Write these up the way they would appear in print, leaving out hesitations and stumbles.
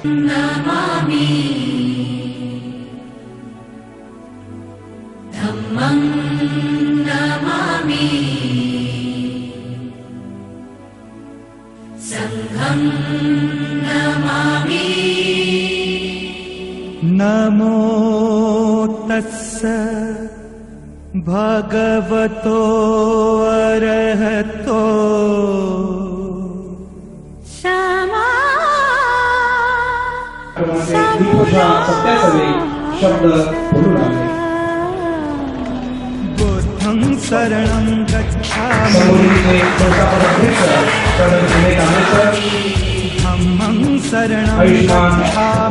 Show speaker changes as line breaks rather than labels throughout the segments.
नमामि धम्मं नमामि संघं नमामि।
नमो तस्स भगवतो अरहतो बुद्धं शरणं गच्छामि धम्मं शरणं गच्छामि संघं शरणं गच्छामि।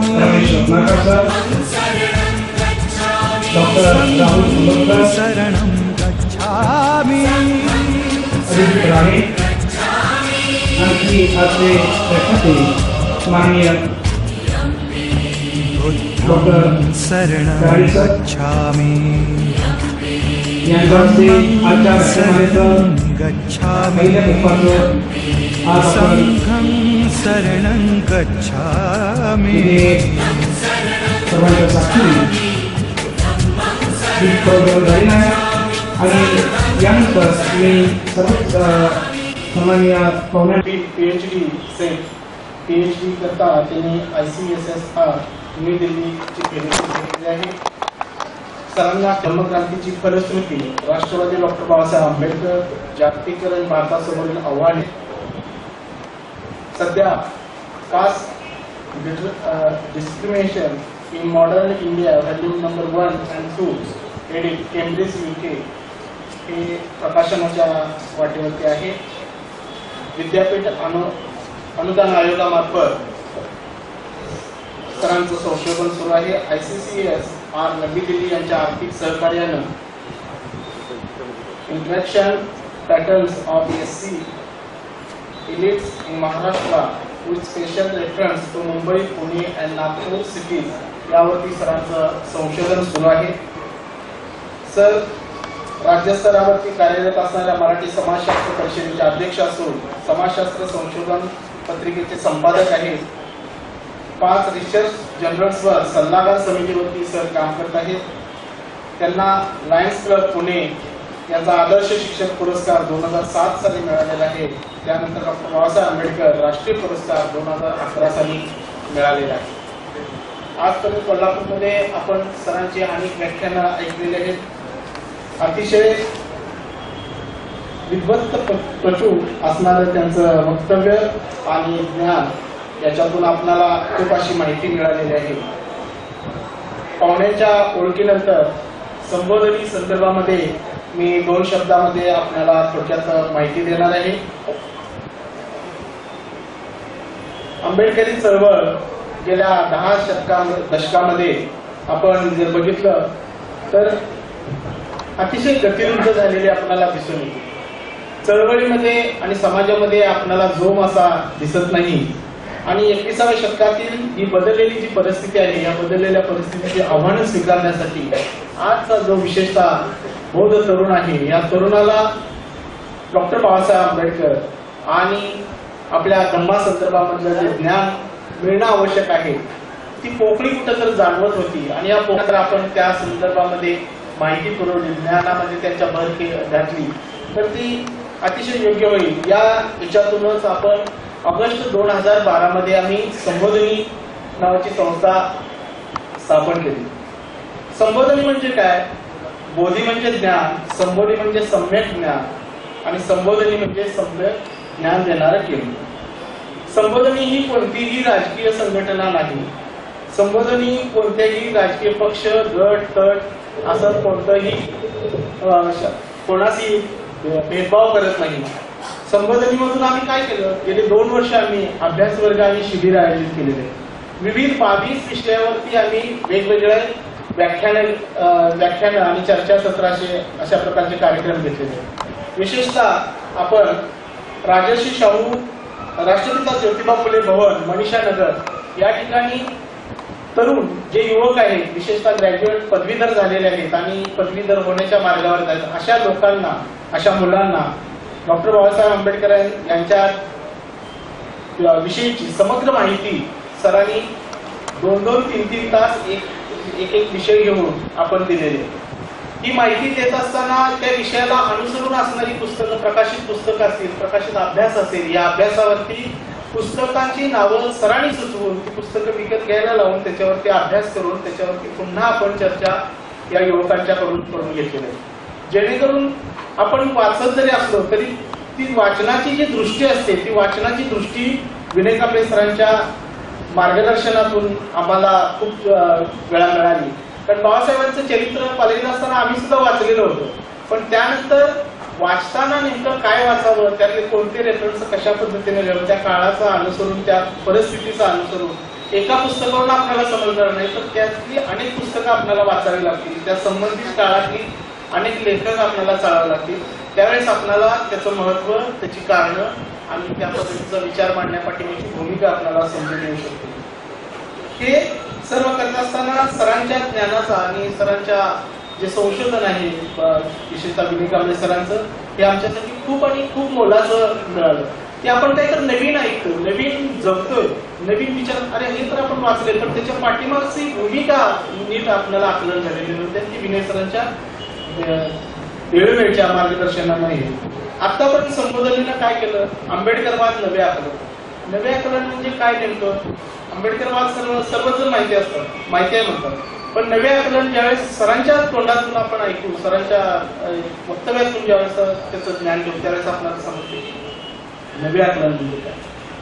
बुद्धं शरणं गच्छामि धम्मं शरणं गच्छामि संघं शरणं गच्छामि।
PhD करता त्यांनी ICSSR न्यू दिल्लीची फेलोशिप घेतली आहे। सरांना धम्मक्रांतीची फलश्रुती राष्ट्रवादी डॉक्टर बाबासाहेब आंबेडकर, जागतिकीकरण भारतासमोरील आव्हाने, सध्या caste discrimination in modern India volume number 1 and 2 edit Cambridge UK हे प्रकाशनाच्या वाटेवरती आहे। विद्यापीठ अनुदान आयोगामार्फत सरांचं संशोधन सुरू आहे। ICCSR नवी दिल्ली यांच्या आर्थिक सहकार्यानं interaction patterns of SC elites in Maharashtra with special reference to Mumbai, Pune and Nagpur cities यावरती सरांचं संशोधन सुरू आहे। सर राज्यस्तरावरती कार्यरत असणाऱ्या मराठी समाजशास्त्र परिषदेचे अध्यक्ष असून समाजशास्त्र संशोधन पत्रिकेचे संपादक आहेत। 5 रिसर्च जर्नल्सवर सल्लागार समितीवरती सर काम करत आहेत। त्यांना लायन्स क्लब पुणे यांचा आदर्श शिक्षक पुरस्कार 2007 साली मिळालेला आहे। त्यानंतर डॉक्टर बाबासाहेब आंबेडकर राष्ट्रीय पुरस्कार 2011 साली मिळालेला आहे। आजपर्यंत कोल्हापूरमध्ये आपण सरांची अनेक व्याख्यानं ऐकलेली आहेत। अतिशय विद्वत्त प्रचूर असणारं त्यांचं वक्तव्य आणि ज्ञान याच्यातून आपल्याला खूप अशी माहिती मिळालेली आहे। पाहुण्यांच्या ओळखीनंतर संबोधनी संदर्भामध्ये मी 2 शब्दामध्ये आपल्याला थोडक्यात माहिती देणार आहे। आंबेडकरी चळवळ गेल्या 10 दशकामध्ये आपण जर बघितलं तर अतिशय गतिरुद्ध झालेली आपल्याला दिसून येते। चळवळीमध्ये आणि समाजामध्ये आपल्याला जोम असा दिसत नाही आणि 21व्या शतकातील ही बदललेली जी परिस्थिती आहे या बदललेल्या परिस्थितीची आव्हानं स्वीकारण्यासाठी आजचा जो विशेषतः बौद्ध तरुण आहे या तरुणाला डॉक्टर बाबासाहेब आंबेडकर आणि आपल्या धम्मा संदर्भामधलं जे ज्ञान मिळणं आवश्यक आहे ती पोकळी कुठं तर जाणवत होती आणि या पोकळीत आपण त्या संदर्भामध्ये माहिती पुरवली, ज्ञानामध्ये त्यांच्या भर घातली तर ती अतिशय योग्य होईल। या विचारातूनच आपण ऑगस्ट 2012 मध्ये आम्ही संबोधनी नावाची संस्था स्थापन केली। संबोधनी म्हणजे काय? बोधी म्हणजे ज्ञान, संबोधी म्हणजे सम्यक ज्ञान आणि संबोधनी म्हणजे सम्यक ज्ञान देणारं केंद्र। संबोधनी ही कोणतीही राजकीय संघटना नाही। संबोधनी कोणत्याही राजकीय पक्ष, गट, तट असं कोणतंही कोणाशी भेदभाव करत नाही। संबोधनीमधून आम्ही काय केलं? गेले 2 वर्ष आम्ही अभ्यास वर्ग आणि शिबिर आयोजित केलेले। विविध 22 विषयावरती आम्ही वेगवेगळे व्याख्यान आणि चर्चासत्राचे अशा प्रकारचे कार्यक्रम घेतलेले। विशेषतः आपण राजर्षी शाहू, राष्ट्रपिता ज्योतिबा फुले भवन, मनीषा नगर या ठिकाणी तरुण जे युवक आहेत, विशेषतः ग्रॅज्युएट पदवीधर झालेले आहेत आणि पदवीधर होण्याच्या मार्गावर आहेत, अशा लोकांना, अशा मुलांना डॉक्टर बाबासाहेब आंबेडकर यांच्या विषयीची समग्र माहिती सरांनी 2-2, 3-3 तास एक विषय घेऊन आपण दिलेले. ही माहिती देत असताना त्या विषयाला अनुसरून असणारी पुस्तकं, प्रकाशित पुस्तकं असतील, प्रकाशित अभ्यास असेल, या अभ्यासावरती पुस्तकांची नावं सरांनी सुचवून ती पुस्तकं विकत घ्यायला लावून त्याच्यावरती अभ्यास करून त्याच्यावरती पुन्हा आपण चर्चा या युवकांच्याकडून करून घेतलेली आहे. जेणेकरून आपण वाचत जरी असलो तरी ती वाचनाची जी दृष्टी असते ती वाचनाची दृष्टी विनय कांबळे सरांच्या मार्गदर्शनातून आम्हाला खूप वेळा मिळाली. कारण बाबासाहेबांचं चरित्र कॉलेजला असताना आम्ही सुद्धा वाचलेलं होतं, पण त्यानंतर वाचताना नेमकं काय वाचावं, त्यातले कोणते रेफरन्स कशा पद्धतीने घ्यावं, त्या काळाचं अनुसरून, त्या परिस्थितीचं अनुसरून एका पुस्तकावरून आपल्याला समजणार नाही, तर त्यातली अनेक पुस्तकं आपल्याला वाचावी लागतील, त्या संबंधित काळातली अनेक लेखक आपल्याला चालावे लागतील. त्यावेळेस आपल्याला त्याचं महत्व, त्याची कारणं आणि त्या पद्धतीचा विचार मांडण्यापाठीची भूमिका आपल्याला समजून येऊ शकते. हे सर्व करत असताना सरांच्या ज्ञानाचा आणि सरांच्या जे संशोधन आहे विशेषतः विनय कांबळे सरांचं, हे आमच्यासाठी खूप आणि खूप मोलाचं मिळालं. की आपण काहीतरी नवीन ऐकतो, नवीन जगतोय, नवीन विचार, अरे हे तर आपण वाचले, पण त्याच्या पाठीमागची भूमिका नीट आपल्याला आकलन झालेली नव्हती. ती विनय सरांच्या वेळोवेळच्या मार्गदर्शनाने. आतापर्यंत संबोधनानं काय केलं, आंबेडकरवाद नवे आकलन. नवे आकलन म्हणजे काय नेमकं? आंबेडकरवाद सर्वजण माहिती असतं, माहिती आहे म्हणतात, पण नवे आकलन ज्यावेळेस सरांच्या तोंडातून आपण ऐकू, सरांच्या वक्तव्यातून ज्यावेळेस त्याचं ज्ञान घेऊ, त्यावेळेस आपल्याला समजते नवे आकलन म्हणजे काय.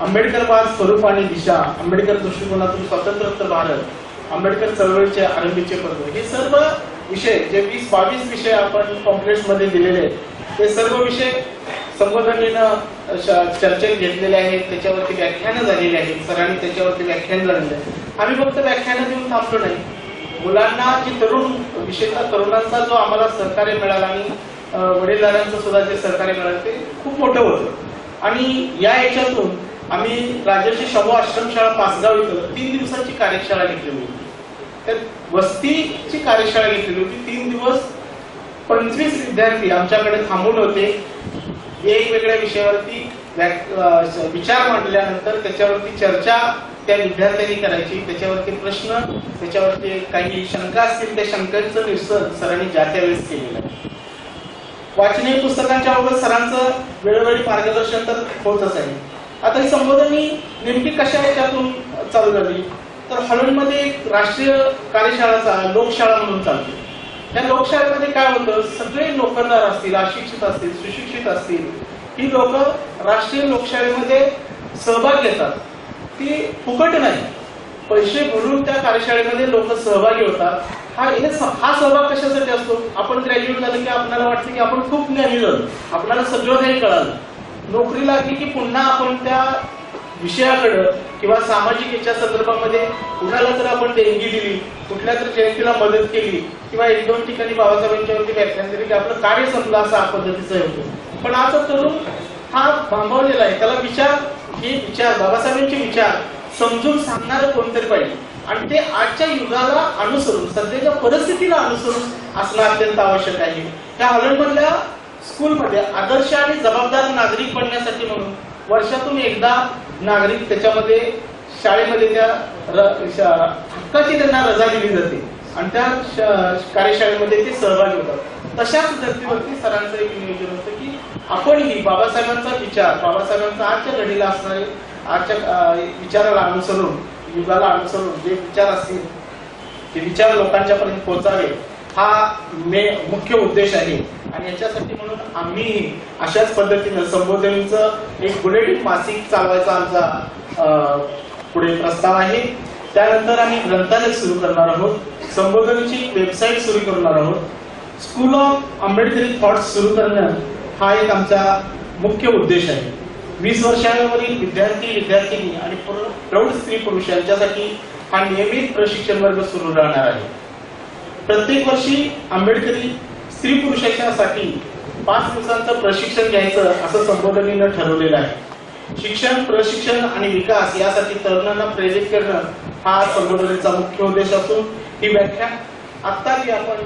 आंबेडकरवाद स्वरूप आणि दिशा, आंबेडकर दृष्टिकोनातून स्वतंत्र भारत, आंबेडकर चळवळीचे आरंभीचे पर्व, हे सर्व विषय जे 20-22 विषय आपण पॉम्पलेट्स मध्ये दिलेले आहेत, ते सर्व विषय संबोधनीनं चर्चेत घेतलेले आहेत. त्याच्यावरती व्याख्यानं झालेली आहेत, सरांनी त्याच्यावरती व्याख्यान झालेलं आहे. आम्ही फक्त व्याख्यानं देऊन थांबलो नाही. मुलांना जी तरुण, विशेषतः तरुणांचा जो आम्हाला सहकार्य मिळाला आणि वडीलधाऱ्यांचं सुद्धा जे सहकार्य मिळालं ते खूप मोठं होतं. आणि या याच्यातून आम्ही राजर्षी शाहू आश्रमशाळा पासगाव इथं 3 दिवसाची कार्यशाळा घेतलेली होती. त्या वस्तीची कार्यशाळा घेतलेली होती. 3 दिवस 25 विद्यार्थी आमच्याकडे थांबून होते. वेगवेगळ्या विषयावरती विचार मांडल्यानंतर त्याच्यावरती चर्चा त्या विद्यार्थ्यांनी करायची, त्याच्यावरती प्रश्न, त्याच्यावरती काही शंका असतील त्या शंकांचं निरसन सरांनी ज्या त्यावेळेस केलेलं आहे. वाचनीय पुस्तकांच्या बाबत सरांचं वेळोवेळी मार्गदर्शन तर होतच आहे. आता ही संबोधनी नेमकी कशा याच्यातून चालू झाली, तर हळूमध्ये एक राष्ट्रीय कार्यशाळाचा लोकशाळा म्हणून चालते. त्या लोकशाळेमध्ये काय होतं, सगळे नोकरदार असतील, अशिक्षित असतील, सुशिक्षित असतील, ही लोक राष्ट्रीय लोकशाळेमध्ये सहभाग घेतात. ती फुकट नाही, पैसे भरून त्या कार्यशाळेमध्ये लोक सहभागी होतात. हा सहभाग कशासाठी असतो, आपण ग्रॅज्युएट झालं की आपल्याला वाटतं की आपण खूप ज्ञानी झालो, आपल्याला सगळं काही कळालं. नोकरी लागली की पुन्हा आपण त्या विषयाकडं किंवा सामाजिक याच्या संदर्भामध्ये कुणाला जर आपण देणगी दिली, कुठल्या तर जयंतीला मदत केली किंवा 1-2 ठिकाणी बाबासाहेबांच्यावरती व्याख्यान दिली की आपलं कार्य संपलं, असं पद्धतीचं होतं. पण आता तरुण हा थांबवलेला आहे, त्याला विचार बाबासाहेबांचे विचार समजून सांगणारं कोणतरी पाहिजे. आणि ते आजच्या युगाला अनुसरून, सध्याच्या परिस्थितीला अनुसरून असणं अत्यंत आवश्यक आहे. त्या हॉलंडमधल्या स्कूलमध्ये आदर्श आणि जबाबदार नागरिक बनण्यासाठी म्हणून वर्षातून एकदा नागरिक त्याच्यामध्ये शाळेमध्ये त्या हक्काची त्यांना रजा दिली जाते आणि त्या कार्यशाळेमध्ये ते सहभागी होतात. तशाच धर्तीवरती सरांचं एक नियोजन होतं की आपण ही बाबासाहेबांचा विचार, बाबासाहेबांचा आजच्या घडीला असणारे, आजच्या विचाराला अनुसरून, युगाला अनुसरून जे विचार असतील ते विचार लोकांच्यापर्यंत पोहोचावे, हा मुख्य उद्देश आहे. आणि याच्यासाठी म्हणून आम्ही अशाच पद्धतीनं संबोधनीचं एक बुलेटिन मासिक चालवायचा आमचा पुढे प्रस्ताव आहे. त्यानंतर आम्ही ग्रंथालय सुरू करणार आहोत, संबोधनीची वेबसाईट सुरू करणार आहोत, स्कूल ऑफ आंबेडकरी थॉट्स सुरू करणं हा एक आमचा मुख्य उद्देश आहे. 20 वर्षांवरील विद्यार्थी, विद्यार्थिनी आणि प्रौढ स्त्री पुरुष यांच्यासाठी हा नियमित प्रशिक्षण वर्ग सुरू राहणार आहे. प्रत्येक वर्षी आंबेडकरी स्त्री पुरुषांसाठी 5 दिवसांचं प्रशिक्षण घ्यायचं असं संबोधनीनं ठरवलेलं आहे. शिक्षण, प्रशिक्षण आणि विकास यासाठी तरुणांना प्रेरित करणं हा संबोधनीचा मुख्य उद्देश असून ही व्याख्या आता जी आपण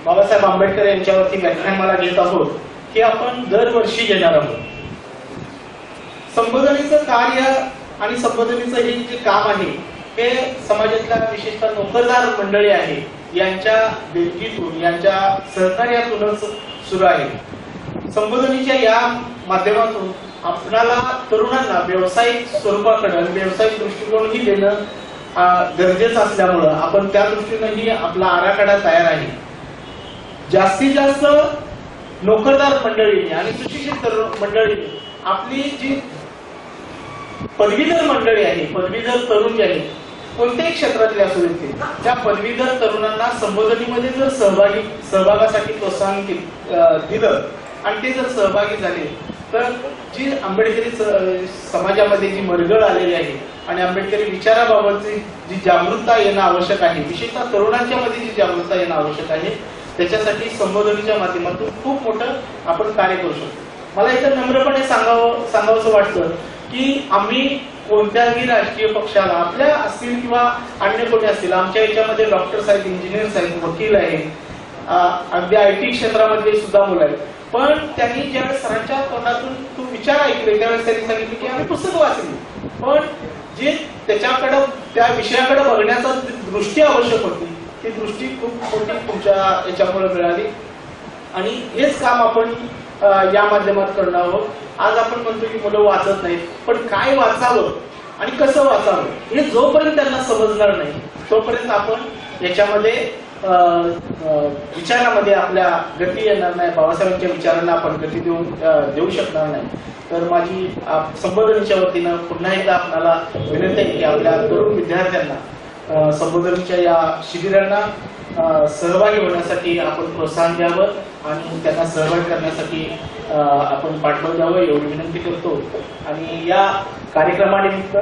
बाबासाहेब आंबेडकर यांच्यावरती व्याख्यानमाला घेत आहोत ही आपण दरवर्षी घेणार आहोत. संबोधनीचं कार्य आणि संबोधनीचं हे जे काम आहे हे समाजातल्या विशेषतः नोकरदार मंडळी आहे यांच्या देणगीतून, यांच्या सहकार्यातूनच सुरू आहे. संबोधनीच्या या माध्यमातून आपणाला तरुणांना व्यावसायिक स्वरूपाकडे आणि व्यावसायिक दृष्टिकोनही देणं गरजेचं असल्यामुळं आपण त्या दृष्टीनेही आपला आराखडा तयार आहे. जास्तीत जास्त नोकरदार मंडळीने आणि सुशिक्षित मंडळीने आपली जी पदवीधर मंडळी आहे, पदवीधर तरुण जे आहे, कोणत्याही क्षेत्रातले असू देतील, त्या पदवीधर तरुणांना संबोधनीमध्ये जर सहभागासाठी प्रोत्साहन दिलं आणि ते जर सहभागी झाले तर जी आंबेडकरी समाजामध्ये जी मरगळ आलेली आहे आणि आंबेडकरी विचाराबाबतची जी जागरूकता येणं आवश्यक आहे, विशेषतः तरुणांच्या मध्ये जी जागरूकता येणं आवश्यक आहे, त्याच्यासाठी संबोधनीच्या माध्यमातून खूप मोठं आपण कार्य करू शकतो. मला इथं नम्रपणे सांगावंसं वाटतं की आम्ही कोणत्याही राजकीय पक्षाला, आपल्या असतील किंवा अन्य कोणी असतील, आमच्या याच्यामध्ये डॉक्टर्स आहेत, इंजिनियर्स आहेत, वकील आहेत, अगदी IT क्षेत्रामध्ये सुद्धा मुलं आहेत, पण त्यांनी ज्यावेळेस सरांच्या तोंडातून तो विचार ऐकले त्यावेळेस त्यांनी सांगितले की आम्ही पुस्तक वाचली, पण जे त्याच्याकडं त्या विषयाकडे बघण्याचा दृष्टी आवश्यक होती ती दृष्टी खूप मोठी तुमच्या याच्यामुळे मिळाली आणि हेच काम आपण या माध्यमात करणार आहोत. आज आपण म्हणतो की मुलं वाचत नाहीत, पण काय वाचावं आणि कसं वाचावं हे जोपर्यंत त्यांना समजणार नाही तोपर्यंत आपण याच्यामध्ये विचारामध्ये आपल्या गती येणार नाही, बाबासाहेबांच्या विचारांना आपण गती देऊ शकणार नाही. तर माझी संबोधनीच्या वतीनं पुन्हा एकदा आपल्याला विनंती आहे की आपल्या तरुण विद्यार्थ्यांना संबोधनीच्या या शिबिरांना सहभागी होण्यासाठी आपण प्रोत्साहन द्यावं आणि त्यांना सहभागी करण्यासाठी आपण पाठबळ द्यावं एवढी विनंती करतो. आणि या कार्यक्रमानिमित्त,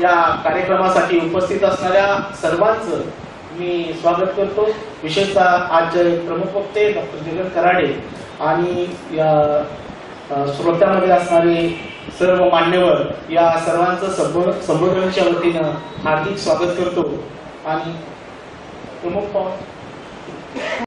या कार्यक्रमासाठी उपस्थित असणाऱ्या सर्वांचं मी स्वागत करतो. विशेषतः आजचे प्रमुख वक्ते डॉक्टर जगन कराडे आणि श्रोत्यामध्ये असणारे सर्व मान्यवर या सर्वांचं संबोधनाच्या वतीनं हार्दिक स्वागत करतो. आणि प्रमुख